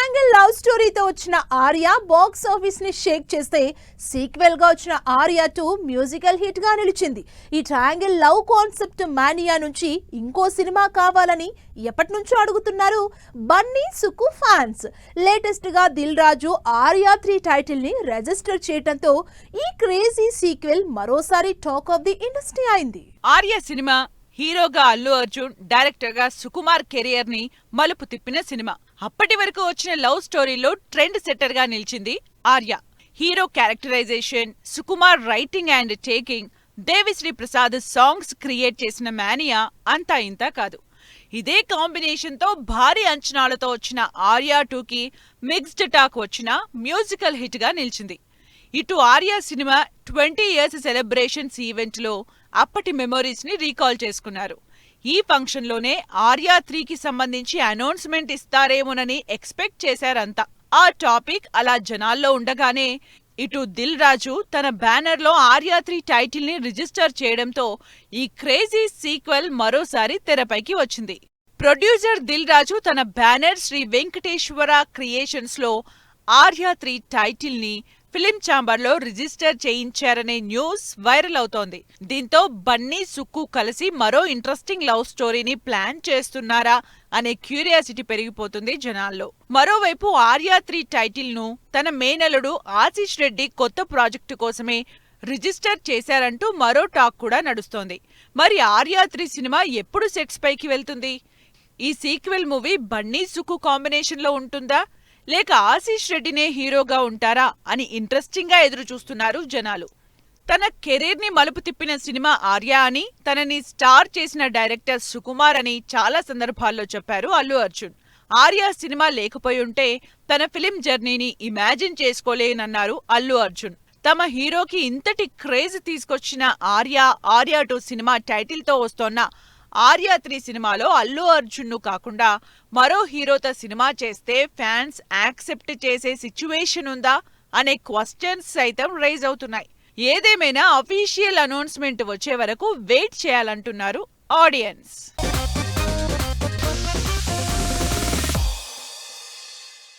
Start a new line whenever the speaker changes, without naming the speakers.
Triangle love స్టోరీతో వచ్చిన Arya box office ని షేక్ చేస్తే సీక్వెల్ గా వచ్చిన ఆర్య 2 మ్యూజికల్ హిట్ గా నిలిచింది. ఈ ట్రయాంగిల్ లవ్ కాన్సెప్ట్ మానియా నుంచి ఇంకో సినిమా కావాలని ఎప్పటి నుంచో అడుగుతున్నారు బన్నీ సుక్కు ఫ్యాన్స్. లేటెస్ట్ గా దిల్ రాజు ఆర్య 3 టైటిల్ ని రిజిస్టర్ చేయడంతో ఈ క్రేజీ సీక్వెల్ మరోసారి టాక్ ఆఫ్ ది ఇండస్ట్రీ అయింది.
ఆర్య సినిమా హీరోగా అల్లు అర్జున్, డైరెక్టర్ గా సుకుమార్ కెరియర్ ని మలుపు తిప్పిన సినిమా. అప్పటి వరకు వచ్చిన లవ్ స్టోరీలో ట్రెండ్ సెట్టర్ గా నిలిచింది Arya. Hero characterisation, Sukumar writing and taking, Devi Sri Prasad songs create చేసిన మానియా అంతా ఇంతా కాదు. ఇదే కాంబినేషన్ తో భారీ అంచనాలతో వచ్చిన ఆర్య 2కి మిక్స్డ్ టాక్ వచ్చిన మ్యూజికల్ హిట్ గా నిలిచింది. ఇటు Arya cinema 20 years celebrations event లో అప్పటి మెమోరీస్ ని రీకాల్ చేసుకున్నారు. ఈ ఫంక్షన్ లోనే ఆర్య 3కి సంబంధించి అనౌన్స్మెంట్ ఇస్తారేమోనని ఎక్స్పెక్ట్ చేశారంతా. ఆ టాపిక్ అలా జనాల్లో ఉండగానే ఇటు దిల్ రాజు తన బ్యానర్ లో ఆర్య 3 టైటిల్ ని రిజిస్టర్ చేయడంతో ఈ క్రేజీ సీక్వెల్ మరోసారి తెరపైకి వచ్చింది. ప్రొడ్యూసర్ దిల్ రాజు తన బ్యానర్ శ్రీ వెంకటేశ్వర క్రియేషన్స్ లో ఆర్య 3 టైటిల్ ని ఫిలిం ఛాంబర్ లో రిజిస్టర్ చేయించారనే న్యూస్ వైరల్ అవుతోంది. దీంతో బన్నీ సుక్కు కలిసి మరో ఇంట్రెస్టింగ్ లవ్ స్టోరీని ప్లాన్ చేస్తున్నారా అనే క్యూరియాసిటీ పెరిగిపోతుంది జనాల్లో. మరోవైపు ఆర్య 3 టైటిల్ ను తన మేనలుడు ఆశీష్ రెడ్డి కొత్త ప్రాజెక్టు కోసమే రిజిస్టర్ చేశారంటూ మరో టాక్ కూడా నడుస్తోంది. మరి ఆర్య 3 సినిమా ఎప్పుడు సెట్స్ పైకి వెళ్తుంది? ఈ sequel movie Bunny Sukku combination లో ఉంటుందా, లేక ఆశీష్ రెడ్డినే హీరోగా ఉంటారా అని ఇంట్రెస్టింగ్ గా ఎదురు చూస్తున్నారు జనాలు. తన కెరీర్ ని మలుపు తిప్పిన సినిమా ఆర్య అని, తనని స్టార్ చేసిన డైరెక్టర్ సుకుమార్ అని చాలా సందర్భాల్లో చెప్పారు అల్లు అర్జున్. ఆర్య సినిమా లేకపోయుంటే తన ఫిలిం జర్నీని ఇమాజిన్ చేసుకోలేనన్నారు అల్లు అర్జున్. తమ హీరోకి ఇంతటి క్రేజ్ తీసుకొచ్చిన ఆర్య 2 సినిమా టైటిల్ తో వస్తోన్న ఆర్య 3 సినిమాలో అల్లు అర్జున్ ను కాకుండా మరో హీరోతో సినిమా చేస్తే ఫ్యాన్స్ యాక్సెప్ట్ చేసే సిచ్యువేషన్ ఉందా అనే క్వశ్చన్స్ సైతం రైజ్ అవుతున్నాయి. ఏదేమైనా అఫీషియల్ అనౌన్స్మెంట్ వచ్చే వరకు వెయిట్ చేయాలంటున్నారు ఆడియన్స్.